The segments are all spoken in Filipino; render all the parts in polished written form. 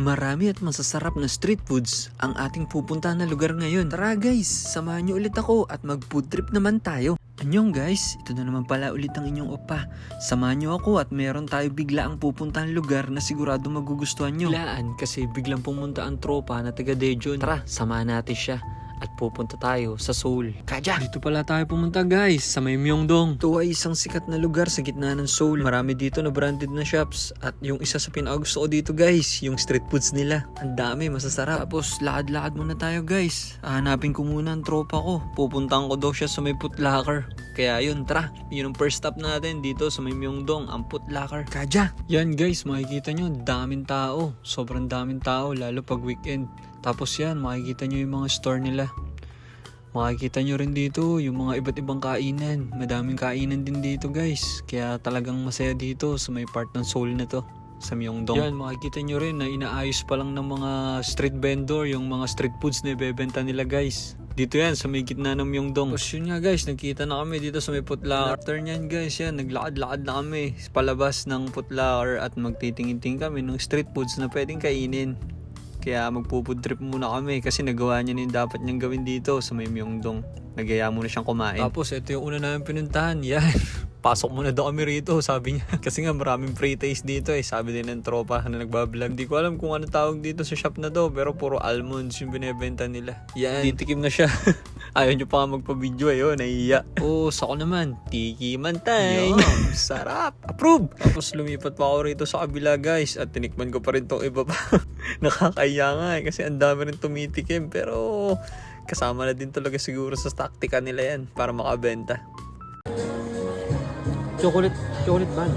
Marami at masasarap na street foods ang ating pupuntahan na lugar ngayon. Tara guys, samahan niyo ulit ako at mag food trip naman tayo. Anyong guys, ito na naman pala ulit ang inyong opa. Samahan niyo ako at meron tayo bigla ang pupuntahan lugar na sigurado magugustuhan niyo. Biglaan kasi biglang pumunta ang tropa na taga Daejeon. Tara, samahan natin siya. At pupunta tayo sa Seoul. Kaja! Dito pala tayo pumunta guys, sa may Myeongdong. Ito ay isang sikat na lugar sa gitna ng Seoul. Marami dito na branded na shops. At yung isa sa pinakagusto ko dito guys, yung street foods nila. Ang dami, masasarap. Tapos lakad-lakad muna tayo guys. Hanapin ko muna ang tropa ko. Pupuntahan ko daw siya sa may Foot Locker. Kaya yun, tara. Yun ang first stop natin dito sa may Myeongdong, ang Foot Locker. Kaja! Yan guys, makikita nyo, daming tao. Sobrang daming tao, lalo pag weekend. Tapos yan, makikita nyo yung mga store nila. Makikita nyo rin dito yung mga iba't ibang kainan. Madaming kainan din dito guys. Kaya talagang masaya dito sa may part ng Seoul na to. Sa Myeongdong. Yan, makikita nyo rin na inaayos pa lang ng mga street vendor yung mga street foods na ibebenta nila guys. Dito yan, sa may gitna ng Myeongdong. Tapos yun nga guys, nagkita na kami dito sa may Foot Locker. After nyan guys, yan, naglakad-lakad na kami palabas ng Foot Locker at magtitingin-tingin kami ng street foods na pwedeng kainin. Kaya magpo-food trip muna kami kasi nagawa niya na yung dapat niyang gawin dito sa may Myeongdong. Nagaya muna siyang kumain. Tapos ito yung una namin pinuntahan. Yan. Pasok muna daw kami rito, sabi niya. Kasi nga maraming free taste dito eh. Sabi din ng tropa na nagbablog. Hindi ko alam kung ano tawag dito sa shop na to. Pero puro almonds yung binibenta nila. Yan. Titikim na siya. Ayaw nyo pa nga magpa-video eh. Nahiya. Sako naman. Tikiman time. Yum, sarap. Approve. Tapos lumipat pa ako rito sa kabila guys. At tinikman ko pa rin tong iba pa. Nakakaya nga eh. Kasi ang dami rin tumitikim. Pero kasama na din talaga siguro sa taktika nila yan. Para makabenta. Chocolate bun.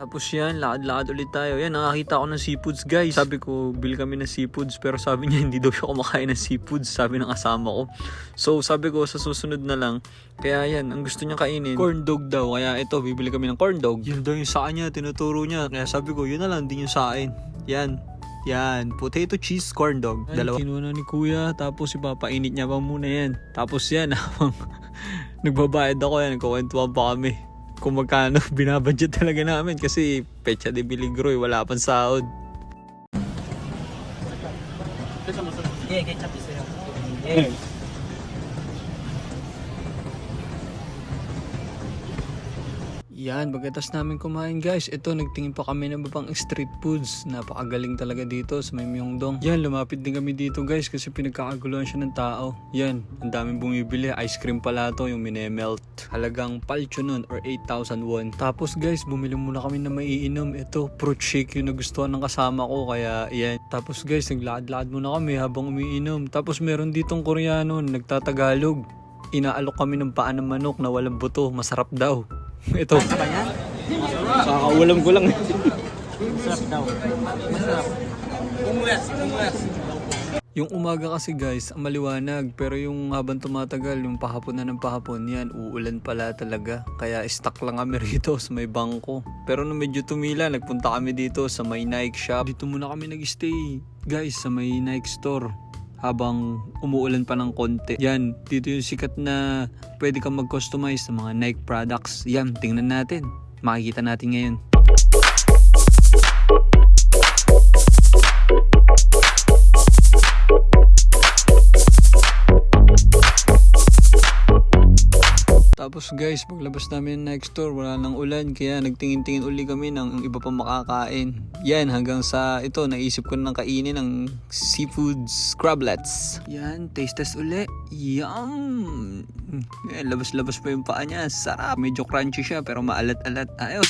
Tapos yan, lakad-lakad ulit tayo. Yan, nakakita ako ng seafoods guys. Sabi ko, bil kami ng seafoods. Pero sabi niya, hindi daw siya kumakain ng seafoods. Sabi ng kasama ko. So sabi ko, sa susunod na lang. Kaya yan, ang gusto niya kainin, corn dog daw. Kaya ito, bibili kami ng corn dog. Yun daw yung sa kanya, tinuturo niya. Kaya sabi ko, yun na lang, din yung sa akin. Yan, potato cheese corn dog. Dalawa. Kinuha na ni kuya, tapos ipapainit niya pa muna yan. Tapos yan, nagbabayad ako yan, nagkukwentuhan pa kami. Kung magkano, binabudget talaga namin kasi pecha de biligroy, wala pang sahod. ketchup 있어요. Yan, pagkatapos namin kumain guys, ito nagtingin pa kami ng ibang street foods. Napakagaling talaga dito sa may Myeongdong. Yan, lumapit din kami dito guys kasi pinagkakaguluhan siya ng tao. Yan, ang daming bumibili. Ice cream pala to, yung minemelt. Halagang palcho nun or 8,000 won. Tapos guys, bumili muna kami na maiinom. Ito, fruit shake yung nagustuhan ng kasama ko. Kaya yan. Tapos guys, naglakad-lakad muna kami habang umiinom. Tapos meron ditong Koreano, nagtatagalog. Inaalok kami ng paa ng manok na walang buto. Masarap daw. Ito. Kakaulam ko lang. Masarap daw. Masarap. Umulas. Yung umaga kasi guys, ang maliwanag. Pero yung habang tumatagal, yung pahapon na ng pahapon, yan, uulan pala talaga. Kaya stuck lang kami rito sa may bangko. Pero nung medyo tumila, nagpunta kami dito sa may Nike shop. Dito muna kami nag-stay, guys, sa may Nike store. Habang umuulan pa ng konti. Yan, dito yung sikat na pwede kang mag-customize sa mga Nike products. Yan, tingnan natin. Makikita natin ngayon. Tapos guys, paglabas namin ng Nike store, wala nang ulan. Kaya nagtingin-tingin uli kami ng iba pa makakain. Yan, hanggang sa ito, naisip ko nang kainin ng seafood scrablets. Yan, taste test uli. Yum! Yan, labas-labas pa yung paa niya. Sarap. Medyo crunchy siya pero maalat-alat. Ayos!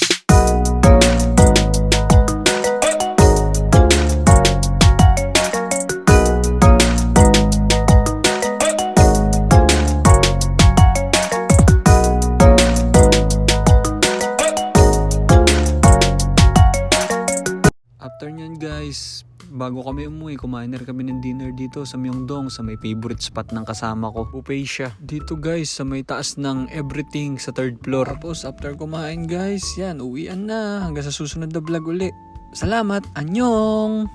After nyan guys, bago kami umuwi, kumain na rin kami ng dinner dito sa Myeongdong sa may favorite spot ng kasama ko. Buffet siya. Dito guys, sa may taas ng everything sa 3rd floor. Tapos after kumain guys, yan, uwian na. Hanggang sa susunod na vlog uli. Salamat! Annyeong!